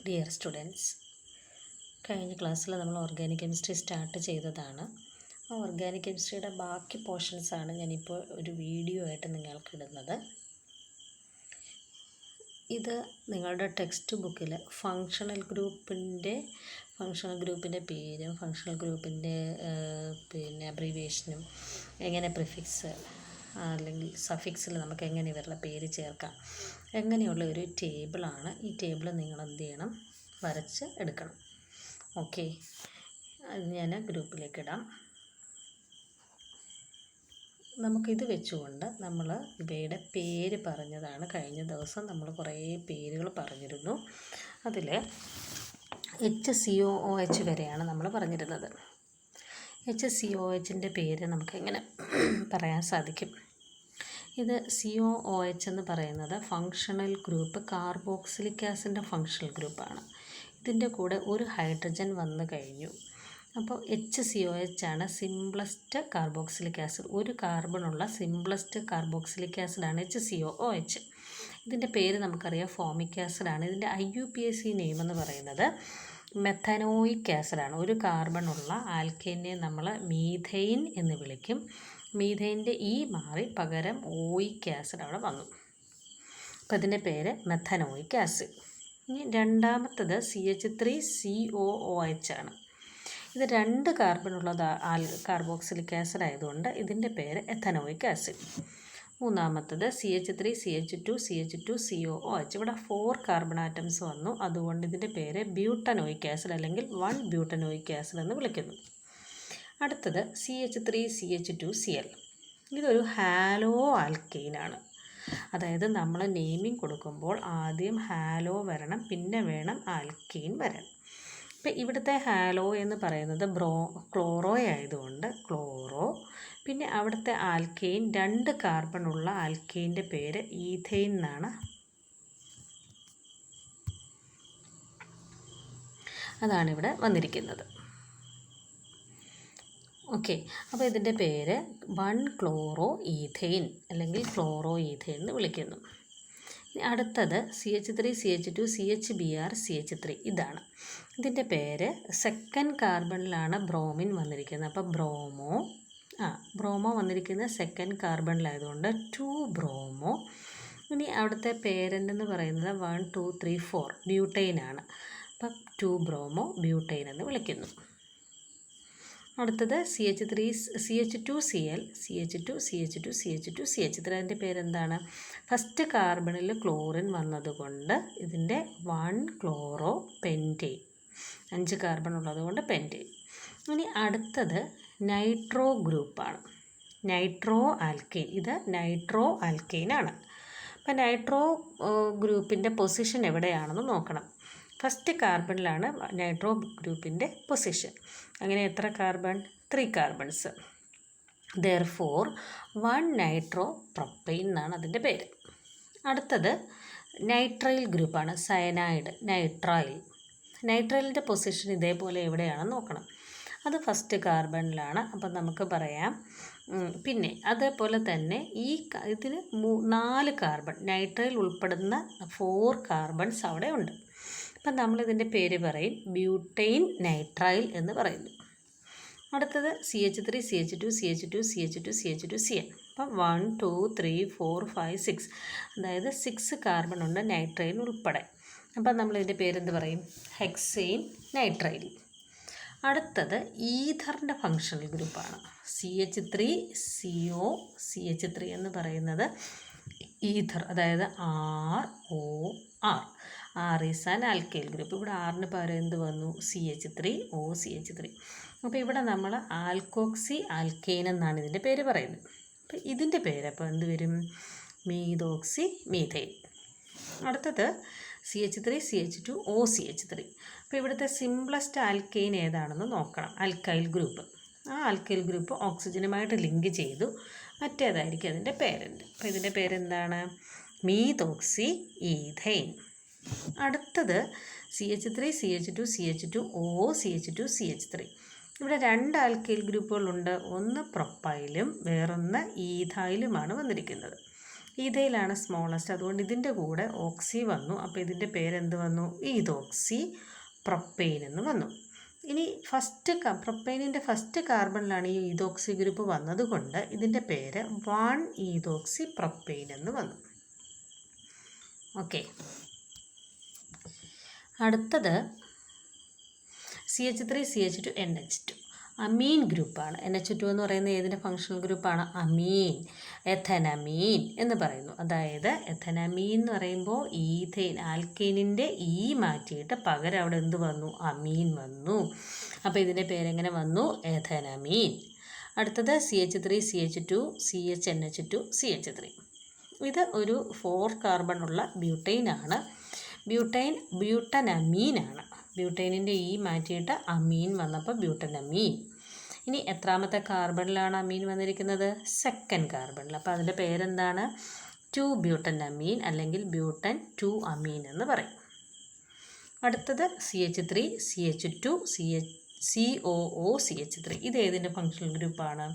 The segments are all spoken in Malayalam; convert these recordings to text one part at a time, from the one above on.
ഡിയർ സ്റ്റുഡൻസ്, കഴിഞ്ഞ ക്ലാസ്സിൽ നമ്മൾ ഓർഗാനിക് കെമിസ്ട്രി സ്റ്റാർട്ട് ചെയ്തതാണ്. ആ ഓർഗാനിക് കെമിസ്ട്രിയുടെ ബാക്കി പോർഷൻസാണ് ഞാനിപ്പോൾ ഒരു വീഡിയോ ആയിട്ട് നിങ്ങൾക്ക് ഇടുന്നത്. ഇത് നിങ്ങളുടെ ടെക്സ്റ്റ് ബുക്കിൽ ഫങ്ഷണൽ ഗ്രൂപ്പിൻ്റെ പേരും ഫങ്ഷണൽ ഗ്രൂപ്പിൻ്റെ അബ്രീവിയേഷനും എങ്ങനെ പ്രിഫിക്സ് അല്ലെങ്കിൽ സഫിക്സിൽ നമുക്ക് എങ്ങനെ ഇവരുടെ പേര് ചേർക്കാം എങ്ങനെയുള്ള ഒരു ടേബിളാണ്. ഈ ടേബിൾ നിങ്ങൾ എന്ത് ചെയ്യണം, വരച്ച് എടുക്കണം. ഓക്കെ, അത് ഞാൻ ഗ്രൂപ്പിലേക്ക് ഇടാം. നമുക്കിത് വെച്ചുകൊണ്ട് നമ്മൾ ഇവയുടെ പേര് പറഞ്ഞതാണ്. കഴിഞ്ഞ ദിവസം നമ്മൾ കുറേ പേരുകൾ പറഞ്ഞിരുന്നു. അതിൽ HCOOH വരെയാണ് നമ്മൾ പറഞ്ഞിരുന്നത്. HCOOHൻ്റെ പേര് നമുക്കെങ്ങനെ പറയാൻ സാധിക്കും? ഇത് COOH എന്ന് പറയുന്നത് ഫങ്ഷണൽ ഗ്രൂപ്പ് കാർബോക്സിലിക് ആസിഡിൻ്റെ ഫങ്ഷണൽ ഗ്രൂപ്പാണ്. ഇതിൻ്റെ കൂടെ ഒരു ഹൈഡ്രജൻ വന്നു കഴിഞ്ഞു. അപ്പോൾ HCOH ആണ് സിംപ്ലസ്റ്റ് കാർബോക്സിലിക് ആസിഡ്. ഒരു കാർബണുള്ള സിംപ്ലസ്റ്റ് കാർബോക്സിലിക് ആസിഡാണ് HCOOH. ഇതിൻ്റെ പേര് നമുക്കറിയാം, ഫോമിക് ആസിഡാണ്. ഇതിൻ്റെ IUPAC നെയിം എന്ന് പറയുന്നത് മെഥനോയിക് ആസിഡാണ്. ഒരു കാർബണുള്ള ആൽക്കൈനെ നമ്മൾ മീഥെയിൻ എന്ന് വിളിക്കും. മീഥെയിൻ്റെ മാറി പകരം ഓയിക് ആസിഡ് അവിടെ വന്നു. അപ്പോൾ ഇതിൻ്റെ പേര് മെഥനോയിക് ആസിഡ്. ഇനി രണ്ടാമത്തത് CH3COOH ആണ്. ഇത് 2 കാർബണുള്ളത് കാർബോക്സിലിക് ആസിഡ് ആയതുകൊണ്ട് ഇതിൻ്റെ പേര് എഥനോയിക് ആസിഡ്. മൂന്നാമത്തത് CH3CH2CH2COOH. ഇവിടെ 4 കാർബൺ ആറ്റംസ് വന്നു, അതുകൊണ്ട് ഇതിൻ്റെ പേര് ബ്യൂട്ടനോയിക് ആസിഡ് അല്ലെങ്കിൽ 1 ബ്യൂട്ടനോയിക് ആസിഡ് എന്ന് വിളിക്കുന്നു. അടുത്തത് CH3CH2Cl. ഇതൊരു ഹാലോ ആൽക്കെയിനാണ്. അതായത് നമ്മൾ നെയിമിങ് കൊടുക്കുമ്പോൾ ആദ്യം ഹാലോ വരണം, പിന്നെ വേണം ആൽക്കെയിൻ വരാൻ. ഇപ്പം ഇവിടുത്തെ ഹാലോ എന്ന് പറയുന്നത് ക്ലോറോ ആയതുകൊണ്ട് ക്ലോറോ. പിന്നെ അവിടുത്തെ ആൽക്കെയിൻ 2 കാർബണുള്ള ആൽക്കെയിൻ്റെ പേര് ഈഥെയിൻ എന്നാണ്. അതാണിവിടെ വന്നിരിക്കുന്നത്. ഓക്കെ, അപ്പോൾ ഇതിൻ്റെ പേര് 1 ക്ലോറോ ഈഥെയിൻ അല്ലെങ്കിൽ ക്ലോറോ ഈഥെയിൻ എന്ന് വിളിക്കുന്നു. അടുത്തത് CH3CH2CHBr CH3. ഇതാണ് ഇതിൻ്റെ പേര്. 2nd കാർബണിലാണ് ബ്രോമിൻ വന്നിരിക്കുന്നത്. അപ്പോൾ ബ്രോമോ വന്നിരിക്കുന്നത് 2nd കാർബണിലായതുകൊണ്ട് 2 ബ്രോമോ. ഇനി അവിടുത്തെ പേരൻ്റ് എന്ന് പറയുന്നത് 1 2 3 4 ബ്യൂട്ടൈനാണ്. അപ്പം 2 ബ്രോമോ ബ്യൂട്ടൈൻ എന്ന് വിളിക്കുന്നു. അടുത്തത് CH2Cl CH2 അതിൻ്റെ പേരെന്താണ്? ഫസ്റ്റ് കാർബണിൽ ക്ലോറിൻ വന്നതുകൊണ്ട് ഇതിൻ്റെ 1 ക്ലോറോ പെൻറ്റെയിൻ. 5 കാർബൺ ഉള്ളതുകൊണ്ട് പെൻറ്റെയിൻ. ഇനി അടുത്തത് നൈട്രോ ഗ്രൂപ്പാണ്. Nitro alkane. ഇത് നൈട്രോ ആൽക്കെയിനാണ്. അപ്പം നൈട്രോ ഗ്രൂപ്പിൻ്റെ പൊസിഷൻ എവിടെയാണെന്ന് നോക്കണം. ഫസ്റ്റ് കാർബണിലാണ് നൈട്രോ ഗ്രൂപ്പിൻ്റെ പൊസിഷൻ. അങ്ങനെ എത്ര carbon? 3 carbons. Therefore 1 nitro propyne എന്നാണ് അതിൻ്റെ പേര്. അടുത്തത് നൈട്രൈൽ ഗ്രൂപ്പാണ്. സയനൈഡ്, നൈട്രൈലിൻ്റെ പൊസിഷൻ ഇതേപോലെ എവിടെയാണെന്ന് നോക്കണം. അത് ഫസ്റ്റ് കാർബണിലാണ്. അപ്പം നമുക്ക് പറയാം. പിന്നെ അതേപോലെ തന്നെ ഇതിന് 4 കാർബൺ, നൈട്രൈൽ ഉൾപ്പെടുന്ന 4 കാർബൺസ് അവിടെ ഉണ്ട്. അപ്പം നമ്മളിതിൻ്റെ പേര് പറയും ബ്യൂട്ടൈൻ നൈട്രൈൽ എന്ന് പറയുന്നു. അടുത്തത് CH3CH2CH2CH2CL. അപ്പം 1 2 3 4 5 6, അതായത് 6 കാർബൺ ഉണ്ട് നൈട്രൈൽ ഉൾപ്പെടെ. അപ്പം നമ്മളിതിൻ്റെ പേരെന്ത് പറയും? Hexane nitrile. അടുത്തത് ഈഥറിൻ്റെ ഫങ്ഷണൽ ഗ്രൂപ്പാണ്. CH3COCH3 എന്ന് പറയുന്നത് ഈഥർ, അതായത് ROR. R is an alkyl group. ഇവിടെ ആറിന് പകരം എന്ത് വന്നു? CH3OCH3. അപ്പോൾ ഇവിടെ നമ്മൾ ആൽക്കോക്സി ആൽക്കെയിൻ എന്നാണ് ഇതിൻ്റെ പേര് പറയുന്നത്. അപ്പോൾ ഇതിൻ്റെ പേര് അപ്പോൾ എന്ത് വരും? മീതോക്സി മീഥൈൻ. അടുത്തത് CH3CH2OCH3. അപ്പോൾ ഇവിടുത്തെ സിംപ്ലസ്റ്റ് ആൽക്കെയിൻ ഏതാണെന്ന് നോക്കണം. Alkyl group. ആ ആൽക്കൈൽ ഗ്രൂപ്പ് ഓക്സിജനുമായിട്ട് ലിങ്ക് ചെയ്തു. മറ്റേതായിരിക്കും അതിൻ്റെ പേരെന്ത്? അപ്പോൾ ഇതിൻ്റെ പേരെന്താണ്? മീതോക്സി ഈഥൈൻ. അടുത്തത് CH3CH2CH2OCH2CH3. ഇവിടെ 2 ആൽക്കൈൽ ഗ്രൂപ്പുകളുണ്ട്. ഒന്ന് പ്രൊപ്പൈലും വേറൊന്ന് ഈഥൈലുമാണ് വന്നിരിക്കുന്നത്. ഈഥയിലാണ് സ്മോളസ്റ്റ്, അതുകൊണ്ട് ഇതിൻ്റെ കൂടെ ഓക്സി വന്നു. അപ്പോൾ ഇതിൻ്റെ പേരെന്ത് വന്നു? ഈതോക്സി പ്രൊപ്പെയിൻ എന്ന് വന്നു. ഇനി പ്രൊപ്പെയിനിൻ്റെ ഫസ്റ്റ് കാർബണിലാണ് ഈ ഈതോക്സി ഗ്രൂപ്പ് വന്നതുകൊണ്ട് ഇതിൻ്റെ പേര് 1-ഈതോക്സി പ്രൊപ്പെയിൻ എന്ന് വന്നു. ഓക്കെ, അടുത്തത് CH3CH2NH2 അമീൻ ഗ്രൂപ്പാണ്. NH2 എന്ന് പറയുന്നത് ഏതിൻ്റെ ഫങ്ഷണൽ ഗ്രൂപ്പാണ്? അമീൻ, എഥനമീൻ എന്ന് പറയുന്നു. അതായത് എഥനമീൻ എന്ന് പറയുമ്പോൾ ഈഥെയിൻ ആൽക്കൈനിൻ്റെ മാറ്റിയിട്ട് പകരം അവിടെ എന്ത് വന്നു? അമീൻ വന്നു. അപ്പോൾ ഇതിൻ്റെ പേരെങ്ങനെ വന്നു? എഥനമീൻ. അടുത്തത് CH3CH2 CHNH2 CH3. ഇത് ഒരു 4 കാർബൺ ഉള്ള ബ്യൂട്ടൈനാണ്. ബ്യൂട്ടനമീനാണ്. ബ്യൂട്ടൈനിൻ്റെ മാറ്റിയിട്ട് അമീൻ വന്നപ്പോൾ ബ്യൂട്ടനമീൻ. ഇനി എത്രാമത്തെ കാർബണിലാണ് അമീൻ വന്നിരിക്കുന്നത്? 2nd കാർബണിൽ. അപ്പോൾ അതിൻ്റെ പേരെന്താണ്? 2-ബ്യൂട്ടനമീൻ അല്ലെങ്കിൽ ബ്യൂട്ടൻ 2 അമീൻ എന്ന് പറയും. അടുത്തത് CH3CH2 COOCH3. ഇത് ഏതിൻ്റെ ഫങ്ഷണൽ ഗ്രൂപ്പാണ്?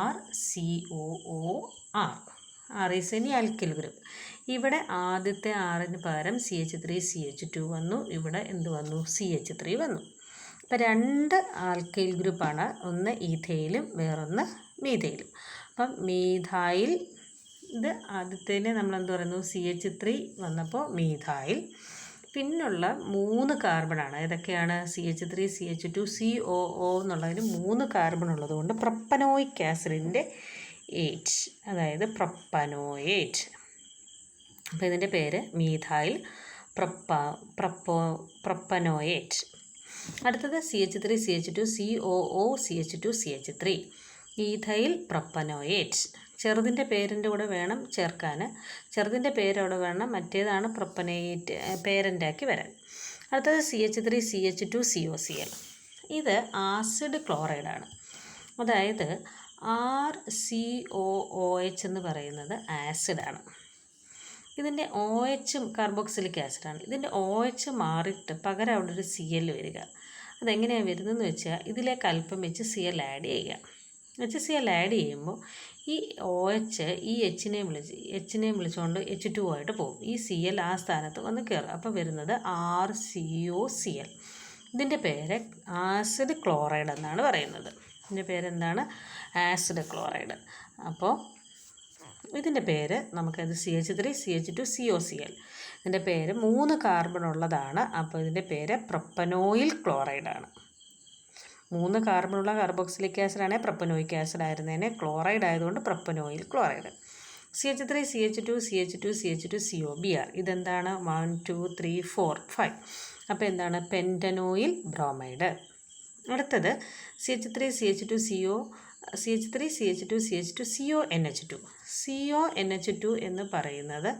RCOOR. R is any alkyl group. ഇവിടെ ആദ്യത്തെ ആറിന് പകരം CH3CH2 വന്നു. ഇവിടെ എന്ത് വന്നു? CH3 വന്നു. അപ്പോൾ 2 ആൽക്കൈൽ ഗ്രൂപ്പാണ്. ഒന്ന് ഈഥയിലും വേറൊന്ന് മീഥയിലും. അപ്പം മീഥൈൽ, ഇത് ആദ്യത്തേനെ നമ്മളെന്ത് പറയുന്നു? CH3 വന്നപ്പോൾ മീഥൈൽ. പിന്നുള്ള 3 കാർബണാണ്. ഏതൊക്കെയാണ്? CH3CH2 COO എന്നുള്ളതിന് 3 കാർബൺ ഉള്ളതുകൊണ്ട് പ്രൊപ്പനോയിക് ആസിഡിൻ്റെ 8, അതായത് പ്രൊപ്പനോയേറ്റ്. അപ്പോൾ ഇതിൻ്റെ പേര് മീഥൈൽ പ്രൊപ്പനോയേറ്റ്. അടുത്തത് CH3CH2 COOCH2 CH3 ethyl propanoate. ചെറുതിൻ്റെ പേരിൻ്റെ കൂടെ വേണം ചേർക്കാൻ. ചെറുതിൻ്റെ പേരവിടെ വേണം, മറ്റേതാണ് പ്രൊപ്പനേറ്റ് പേരൻ്റാക്കി വരാൻ. അടുത്തത് CH3CH2 COCl. ഇത് ആസിഡ് ക്ലോറൈഡാണ്. അതായത് RCOOH എന്ന് പറയുന്നത് ആസിഡാണ്. ഇതിൻ്റെ OH കാർബോക്സിലിക് ആസിഡാണ്. ഇതിൻ്റെ OH മാറിയിട്ട് പകരം അവിടെ ഒരു Cl വരിക. അതെങ്ങനെയാണ് വരുന്നതെന്ന് വെച്ചാൽ ഇതിലേക്ക് അല്പം HCl ആഡ് ചെയ്യുക. HCl ആഡ് ചെയ്യുമ്പോൾ ഈ OH ഈ എച്ചിനെ വിളിച്ചുകൊണ്ട് H2 ആയിട്ട് പോകും. ഈ Cl ആ സ്ഥാനത്ത് വന്ന് കയറും. അപ്പോൾ വരുന്നത് RCOCl. ഇതിൻ്റെ പേര് ആസിഡ് ക്ലോറൈഡ് എന്നാണ് പറയുന്നത്. ഇതിൻ്റെ പേരെന്താണ്? Acid chloride. അപ്പോൾ ഇതിൻ്റെ പേര് നമുക്കത് CH3CH2 COCl. ഇതിൻ്റെ പേര് 3 കാർബൺ ഉള്ളതാണ്. അപ്പോൾ ഇതിൻ്റെ പേര് പ്രൊപ്പനോയിൽ ക്ലോറൈഡാണ്. 3 കാർബണുള്ള കാർബോക്സിലിക് ആസിഡാണെങ്കിൽ പ്രൊപ്പനോയിക് ആസിഡ് ആയിരുന്നതിനെ ക്ലോറൈഡ് ആയതുകൊണ്ട് പ്രൊപ്പനോയിൽ ക്ലോറൈഡ്. CH3CH2 COBr. ഇതെന്താണ്? 1 2 3 4 5. അപ്പോൾ എന്താണ്? പെൻറ്റനോയിൽ ബ്രോമൈഡ്. അടുത്തത് CH3CH2 CONH2 CONH2 എന്ന് പറയുന്നത്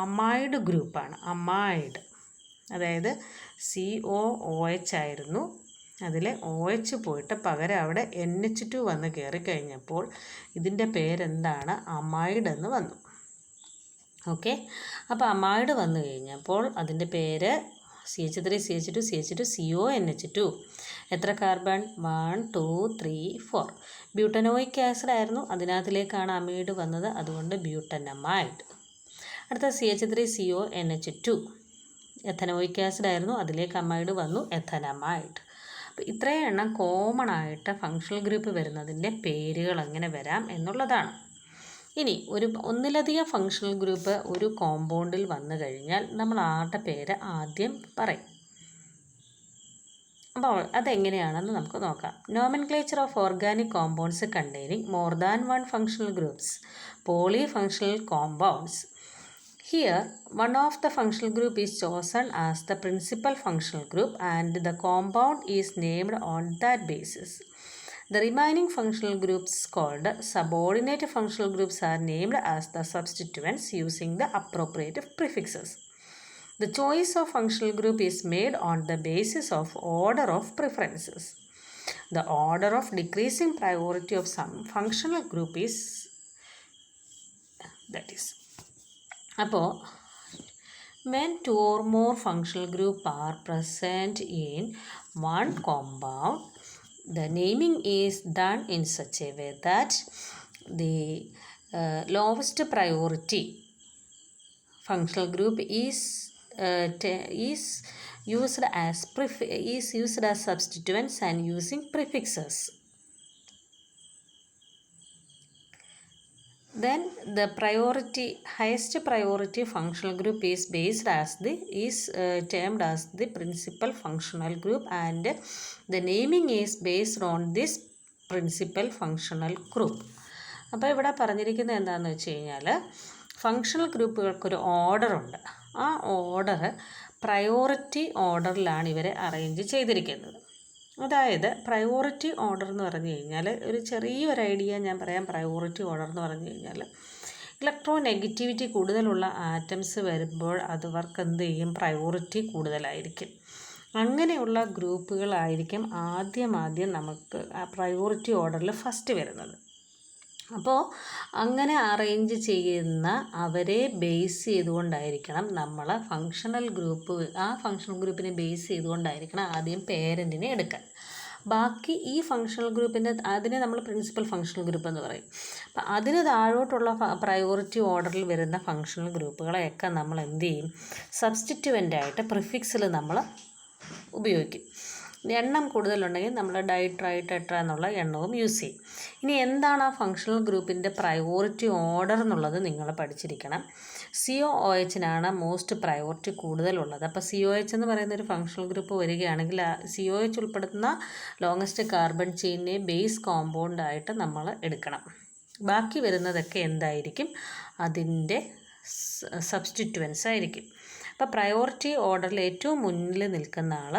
അമൈഡ് ഗ്രൂപ്പാണ്. അമൈഡ്, അതായത് COOH ആയിരുന്നു. അതിൽ OH പോയിട്ട് പകരം അവിടെ NH2 വന്ന് കയറിക്കഴിഞ്ഞപ്പോൾ ഇതിൻ്റെ പേരെന്താണ്? അമൈഡ് എന്ന് വന്നു. ഓക്കെ, അപ്പോൾ അമൈഡ് വന്നു കഴിഞ്ഞപ്പോൾ അതിൻ്റെ പേര് CH3CH2 CONH2. എത്ര കാർബൺ? 1 2 3 4. ബ്യൂട്ടനോയിക് ആസിഡ് ആയിരുന്നു, അതിനകത്തിലേക്കാണ് അമൈഡ് വന്നത്, അതുകൊണ്ട് ബ്യൂട്ടനമൈഡ്. അടുത്ത CH3CONH2 എഥനോയിക് ആസിഡ് ആയിരുന്നു, അതിലേക്ക് അമൈഡ് വന്നു, എഥനമൈഡ്. അപ്പോൾ ഇത്രയും എണ്ണം കോമൺ ആയിട്ട് ഫങ്ഷണൽ ഗ്രൂപ്പ് വരുന്നതിൻ്റെ പേരുകൾ എങ്ങനെ വരാം എന്നുള്ളതാണ്. ഇനി ഒന്നിലധികം ഫങ്ഷണൽ ഗ്രൂപ്പ് ഒരു കോമ്പൗണ്ടിൽ വന്നു കഴിഞ്ഞാൽ നമ്മൾ ആരുടെ പേര് ആദ്യം പറയും. അപ്പോൾ അതെങ്ങനെയാണെന്ന് നമുക്ക് നോക്കാം. Nomenclature of organic compounds containing more than 1 functional groups, polyfunctional compounds. Here, one of the functional group is chosen as the principal functional group and the compound is named on that basis. The remaining functional groups called subordinate functional groups are named as the substituents using the appropriate prefixes. The choice of functional group is made on the basis of order of preferences. The order of decreasing priority of some functional group is that is. അപ്പോൾ when 2 or more functional groups are present in one compound, the naming is done in such a way that the lowest priority functional group is used as substituents and using prefixes. Then the highest priority functional group is termed as the principal functional group, and the naming is based on this principal functional group. അപ്പോൾ ഇവിടെ പറഞ്ഞിരിക്കുന്നത് എന്താണെന്ന് വെച്ച് കഴിഞ്ഞാൽ, ഫങ്ഷണൽ ഗ്രൂപ്പുകൾക്കൊരു ഓർഡറുണ്ട്. ആ ഓർഡർ പ്രയോറിറ്റി ഓർഡറിലാണ് ഇവരെ അറേഞ്ച് ചെയ്തിരിക്കുന്നത്. അതായത് പ്രയോറിറ്റി ഓർഡർ എന്ന് പറഞ്ഞു കഴിഞ്ഞാൽ, ഒരു ചെറിയൊരു ഐഡിയ ഞാൻ പറയാം. പ്രയോറിറ്റി ഓർഡർ എന്ന് പറഞ്ഞു കഴിഞ്ഞാൽ, ഇലക്ട്രോ നെഗറ്റിവിറ്റി കൂടുതലുള്ള ആറ്റംസ് വരുമ്പോൾ അവർക്ക് എന്ത് ചെയ്യും, പ്രയോറിറ്റി കൂടുതലായിരിക്കും. അങ്ങനെയുള്ള ഗ്രൂപ്പുകളായിരിക്കും ആദ്യം നമുക്ക് ആ പ്രയോറിറ്റി ഓർഡറിൽ ഫസ്റ്റ് വരുന്നത്. അപ്പോൾ അങ്ങനെ അറേഞ്ച് ചെയ്യുന്ന അവരെ ബേസ് ചെയ്തുകൊണ്ടായിരിക്കണം നമ്മൾ ഫങ്ഷണൽ ഗ്രൂപ്പിനെ ബേസ് ചെയ്തുകൊണ്ടായിരിക്കണം ആദ്യം പേരൻറ്റിനെ എടുക്കാൻ. ബാക്കി ഈ ഫങ്ഷണൽ ഗ്രൂപ്പിൻ്റെ അതിനെ നമ്മൾ പ്രിൻസിപ്പൽ ഫങ്ഷണൽ ഗ്രൂപ്പ് എന്ന് പറയും. അപ്പം അതിന് താഴോട്ടുള്ള പ്രയോറിറ്റി ഓർഡറിൽ വരുന്ന ഫങ്ഷണൽ ഗ്രൂപ്പുകളെയൊക്കെ നമ്മൾ എന്ത് ചെയ്യും, സബ്സ്റ്റിറ്റ്യുവൻ്റായിട്ട് പ്രിഫിക്സിൽ നമ്മൾ ഉപയോഗിക്കും. എണ്ണം കൂടുതലുണ്ടെങ്കിൽ നമ്മൾ ഡൈ, ട്രൈ, ടെട്ര എന്നുള്ള എണ്ണവും യൂസ് ചെയ്യും. ഇനി എന്താണ് ആ ഫങ്ഷണൽ ഗ്രൂപ്പിൻ്റെ പ്രയോറിറ്റി ഓർഡർ എന്നുള്ളത് നിങ്ങൾ പഠിച്ചിരിക്കണം. COOH-നാണ് മോസ്റ്റ് പ്രയോറിറ്റി കൂടുതലുള്ളത്. അപ്പോൾ COH എന്ന് പറയുന്ന ഒരു ഫങ്ഷണൽ ഗ്രൂപ്പ് വരികയാണെങ്കിൽ COH ഉൾപ്പെടുത്തുന്ന ലോങ്ങസ്റ്റ് കാർബൺ ചെയിനെ ബേസ് കോമ്പൗണ്ടായിട്ട് നമ്മൾ എടുക്കണം. ബാക്കി വരുന്നതൊക്കെ എന്തായിരിക്കും, അതിൻ്റെ സബ്സ്റ്റിറ്റ്യുവൻസ് ആയിരിക്കും. അപ്പോൾ പ്രയോറിറ്റി ഓർഡറിൽ ഏറ്റവും മുന്നിൽ നിൽക്കുന്ന ആൾ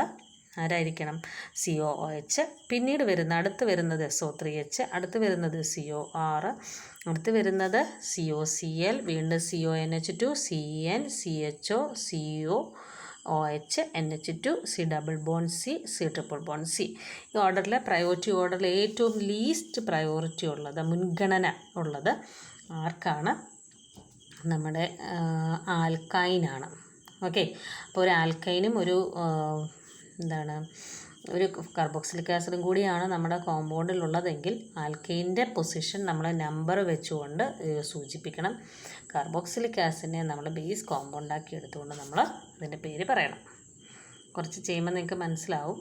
ആരായിരിക്കണം, COOH. പിന്നീട് അടുത്ത് വരുന്നത് SO3H, അടുത്ത് വരുന്നത് COR, അടുത്ത് വരുന്നത് COCl, വീണ്ടും CONH2, CN, CHO, COOH, NH2, C double bond C, C triple bond C. ഈ ഓർഡറിൽ പ്രയോറിറ്റി ഓർഡറിൽ ഏറ്റവും ലീസ്റ്റ് പ്രയോറിറ്റി ഉള്ളത്, മുൻഗണന ഉള്ളത് ആർക്കാണ്, നമ്മുടെ ആൽക്കൈനാണ്. ഓക്കെ. അപ്പോൾ ഒരു ആൽക്കൈനും ഒരു ഒരു കാർബോക്സിലിക് ആസിഡും കൂടിയാണ് നമ്മുടെ കോമ്പൗണ്ടിലുള്ളതെങ്കിൽ ആൽക്കൈൻ്റെ പൊസിഷൻ നമ്മൾ നമ്പർ വെച്ചുകൊണ്ട് സൂചിപ്പിക്കണം. കാർബോക്സിലിക് ആസിഡിനെ നമ്മൾ ബേസ് കോമ്പൗണ്ടാക്കി എടുത്തുകൊണ്ട് നമ്മൾ അതിൻ്റെ പേര് പറയണം. കുറച്ച് ചെയ്യുമ്പോൾ നിങ്ങൾക്ക് മനസ്സിലാവും.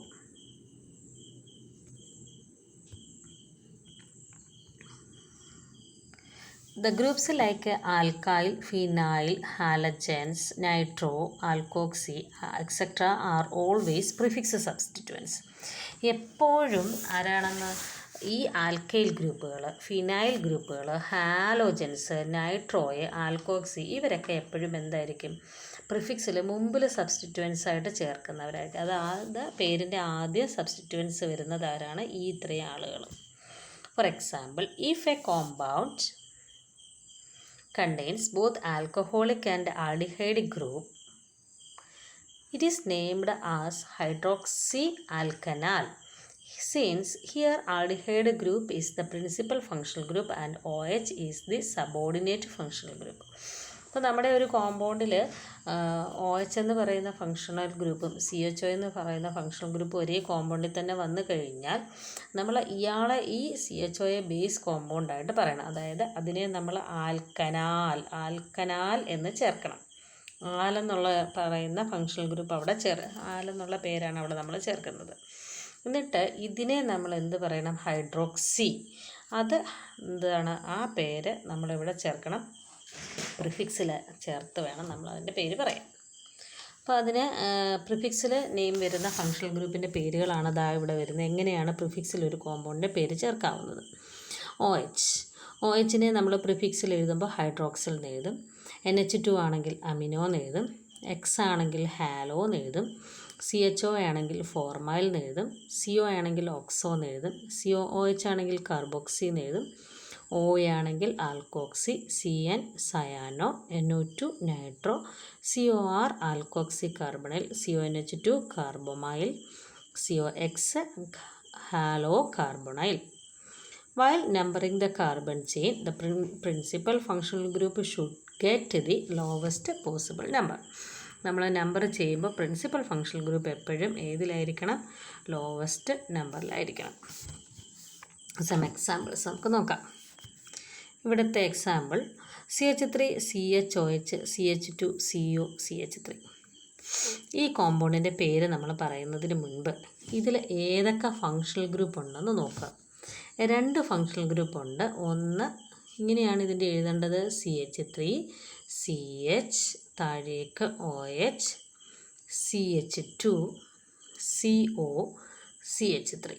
The groups like alkyl, phenyl, halogens, nitro, alkoxy, etc. are always prefix substituents. എപ്പോഴും ആരാണെന്ന്, ഈ ആൽക്കൈൽ ഗ്രൂപ്പുകൾ, ഫിനൈൽ ഗ്രൂപ്പുകൾ, ഹാലോജൻസ്, നൈട്രോയ്, ആൽക്കോക്സി, ഇവരൊക്കെ എപ്പോഴും എന്തായിരിക്കും, പ്രിഫിക്സിൽ മുമ്പിൽ സബ്സ്റ്റിറ്റ്യുവൻസ് ആയിട്ട് ചേർക്കുന്നവരായിരിക്കും. അതായത് പേരിൻ്റെ ആദ്യം സബ്സ്റ്റിറ്റ്യുവൻസ് വരുന്നത് ആരാണ്, ഈ ഇത്രയും ആളുകൾ. For example, if a compound contains both alcoholic and aldehyde group, it is named as hydroxyalkanal, since here aldehyde group is the principal functional group and OH is the subordinate functional group. അപ്പോൾ നമ്മുടെ ഒരു കോമ്പൗണ്ടിൽ OH എന്ന് പറയുന്ന ഫങ്ഷണൽ ഗ്രൂപ്പും CHO എന്ന് പറയുന്ന ഫങ്ഷണൽ ഗ്രൂപ്പും ഒരേ കോമ്പൗണ്ടിൽ തന്നെ വന്നു കഴിഞ്ഞാൽ നമ്മൾ ഈ CHOയെ ബേസ് കോമ്പൗണ്ടായിട്ട് പറയണം. അതായത് അതിനെ നമ്മൾ ആൽക്കനാൽ എന്ന് ചേർക്കണം. ആലെന്നുള്ള പറയുന്ന ഫങ്ഷണൽ ഗ്രൂപ്പ് അവിടെ ആലെന്നുള്ള പേരാണ് അവിടെ നമ്മൾ ചേർക്കുന്നത്. എന്നിട്ട് ഇതിനെ നമ്മൾ എന്ത് പറയണം, ഹൈഡ്രോക്സി. അത് എന്താണ്, ആ പേര് നമ്മളിവിടെ ചേർക്കണം, പ്രിഫിക്സിൽ ചേർത്ത് വേണം നമ്മൾ അതിൻ്റെ പേര് പറയാൻ. അപ്പോൾ അതിന് പ്രിഫിക്സിൽ നെയിം വരുന്ന ഫങ്ഷണൽ ഗ്രൂപ്പിൻ്റെ പേരുകളാണ് ദാ ഇവിടെ വരുന്നത്. എങ്ങനെയാണ് പ്രിഫിക്സിൽ ഒരു കോമ്പൗണ്ടിൻ്റെ പേര് ചേർക്കാവുന്നത്. OH-നെ നമ്മൾ പ്രിഫിക്സിൽ എഴുതുമ്പോൾ ഹൈഡ്രോക്സിൽ എന്ന് എഴുതും. NH2 ആണെങ്കിൽ അമിനോ എന്ന് എഴുതും. X ആണെങ്കിൽ ഹാലോ എന്ന് എഴുതും. CHO ആണെങ്കിൽ ഫോർമൈൽ എന്ന് എഴുതും. CO ആണെങ്കിൽ ഓക്സോ എന്ന് എഴുതും. COOH ആണെങ്കിൽ കാർബോക്സി എന്ന് എഴുതും. O ആണെങ്കിൽ alkoxy, CN cyano, NO2 nitro, COR alkoxy carbonyl, CONH2 carbamoyl, COX halo carbonyl. While numbering the carbon chain, the principal functional group should get the lowest possible number. നമ്മൾ നമ്പർ ചെയ്യുമ്പോൾ പ്രിൻസിപ്പൽ ഫങ്ഷണൽ ഗ്രൂപ്പ് എപ്പോഴും ഏതിലായിരിക്കണം, ലോവസ്റ്റ് നമ്പറിലായിരിക്കണം. സം എക്സാമ്പിൾസ് നമുക്ക് നോക്കാം. ഇവിടുത്തെ example CH3 CHOH CH2 CO CH3. ഈ കോമ്പൗണ്ടിൻ്റെ പേര് നമ്മൾ പറയുന്നതിന് മുൻപ് ഇതിൽ ഏതൊക്കെ ഫങ്ഷണൽ ഗ്രൂപ്പ് ഉണ്ടെന്ന് നോക്കുക. 2 ഫങ്ഷണൽ ഗ്രൂപ്പ് ഉണ്ട്. ഒന്ന് ഇങ്ങനെയാണ് ഇതിൻ്റെ എഴുതേണ്ടത്, CH3 CH താഴേക്ക് OH CH2 CO CH3.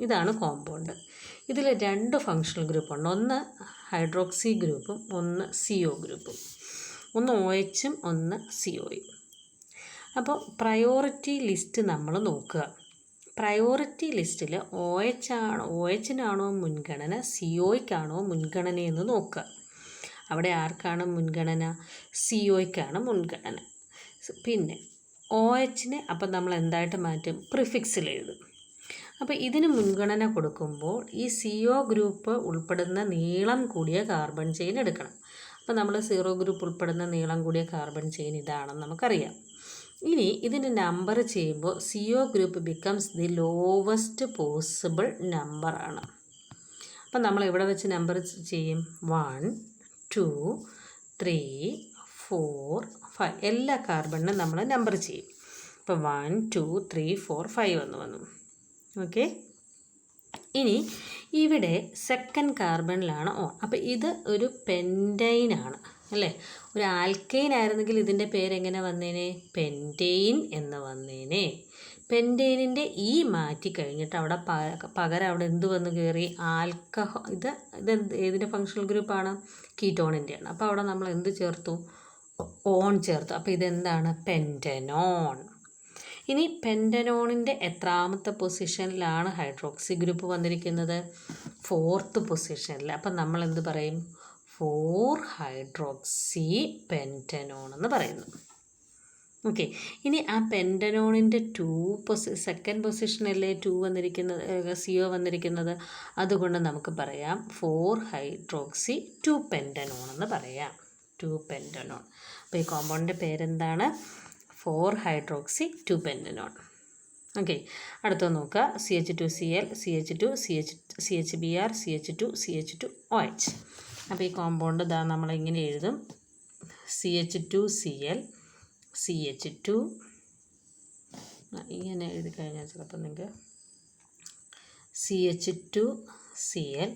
ഇതാണ് കോമ്പൗണ്ട്. ഇതിൽ 2 ഫങ്ഷണൽ ഗ്രൂപ്പ് ഉണ്ട്. ഒന്ന് ഹൈഡ്രോക്സി ഗ്രൂപ്പും ഒന്ന് CO ഗ്രൂപ്പും. ഒന്ന് OHും ഒന്ന് COയും. അപ്പോൾ പ്രയോറിറ്റി ലിസ്റ്റ് നമ്മൾ നോക്കുക. പ്രയോറിറ്റി ലിസ്റ്റിൽ OHനാണോ മുൻഗണന COയ്ക്കാണോ മുൻഗണന എന്ന് നോക്കുക. അവിടെ ആർക്കാണ് മുൻഗണന? COയ്ക്കാണ് മുൻഗണന. പിന്നെ OHനെ അപ്പം നമ്മൾ എന്തായിട്ട് മാറ്റും? പ്രിഫിക്സിൽ എഴുതും. അപ്പോൾ ഇതിന് മുൻഗണന കൊടുക്കുമ്പോൾ ഈ CO ഗ്രൂപ്പ് ഉൾപ്പെടുന്ന നീളം കൂടിയ കാർബൺ ചെയിൻ എടുക്കണം. അപ്പോൾ നമ്മൾ 0 ഗ്രൂപ്പ് ഉൾപ്പെടുന്ന നീളം കൂടിയ കാർബൺ ചെയിൻ ഇതാണെന്ന് നമുക്കറിയാം. ഇനി ഇതിന് നമ്പർ ചെയ്യുമ്പോൾ CO group becomes the lowest possible നമ്പറാണ്. അപ്പം നമ്മൾ എവിടെ വെച്ച് നമ്പർ ചെയ്യും? 1 2 3 4 5 എല്ലാ കാർബണിനും നമ്മൾ നമ്പർ ചെയ്യും. അപ്പോൾ 1 2 3 4 5 എന്ന് വന്നു. ഓക്കെ. ഇനി ഇവിടെ സെക്കൻഡ് കാർബണിലാണ് ഓൺ. അപ്പോൾ ഇത് ഒരു പെൻറ്റൈനാണ് അല്ലേ? ഒരു ആൽക്കൈൻ ആയിരുന്നെങ്കിൽ ഇതിൻ്റെ പേരെങ്ങനെ വന്നേനെ? പെൻറ്റെയിൻ എന്ന് വന്നേനെ. പെൻറ്റെയിനിൻ്റെ ഈ മാറ്റി കഴിഞ്ഞിട്ട് അവിടെ പകരം അവിടെ എന്ത് വന്ന് കയറി? ഇത് ഏതിൻ്റെ ഫങ്ഷണൽ ഗ്രൂപ്പാണ്? കീറ്റോണിൻ്റെയാണ്. അപ്പോൾ അവിടെ നമ്മൾ എന്ത് ചേർത്തു? ഓൺ ചേർത്തു. അപ്പോൾ ഇതെന്താണ്? പെൻറ്റനോൺ. ഇനി പെൻറ്റനോണിൻ്റെ എത്രാമത്തെ പൊസിഷനിലാണ് ഹൈഡ്രോക്സി ഗ്രൂപ്പ് വന്നിരിക്കുന്നത്? 4th പൊസിഷനിൽ. അപ്പം നമ്മൾ എന്ത് പറയും? 4 ഹൈഡ്രോക്സി പെൻറ്റനോൺ എന്ന് പറയുന്നു. ഓക്കെ. ഇനി ആ പെൻറ്റനോണിൻ്റെ സെക്കൻഡ് പൊസിഷനല്ലേ 2 വന്നിരിക്കുന്നത്, CO വന്നിരിക്കുന്നത്. അതുകൊണ്ട് നമുക്ക് പറയാം 4 ഹൈഡ്രോക്സി 2 പെൻറ്റനോൺ എന്ന് പറയാം. 2 പെൻറ്റനോൺ. അപ്പോൾ ഈ കോമ്പൗണ്ടിൻ്റെ പേരെന്താണ്? 4 ഹൈഡ്രോക്സി 2 പെൻറ്റനോൺ. ഓക്കെ. അടുത്തത് നോക്കുക. CH2Cl CH2 CHBr CH2 CH2OH. അപ്പോൾ ഈ കോമ്പൗണ്ട് ഇതാ നമ്മളിങ്ങനെ എഴുതും. CH2Cl CH2 ഇങ്ങനെ എഴുതി കഴിഞ്ഞാൽ ചിലപ്പോൾ നിങ്ങൾക്ക് CH2Cl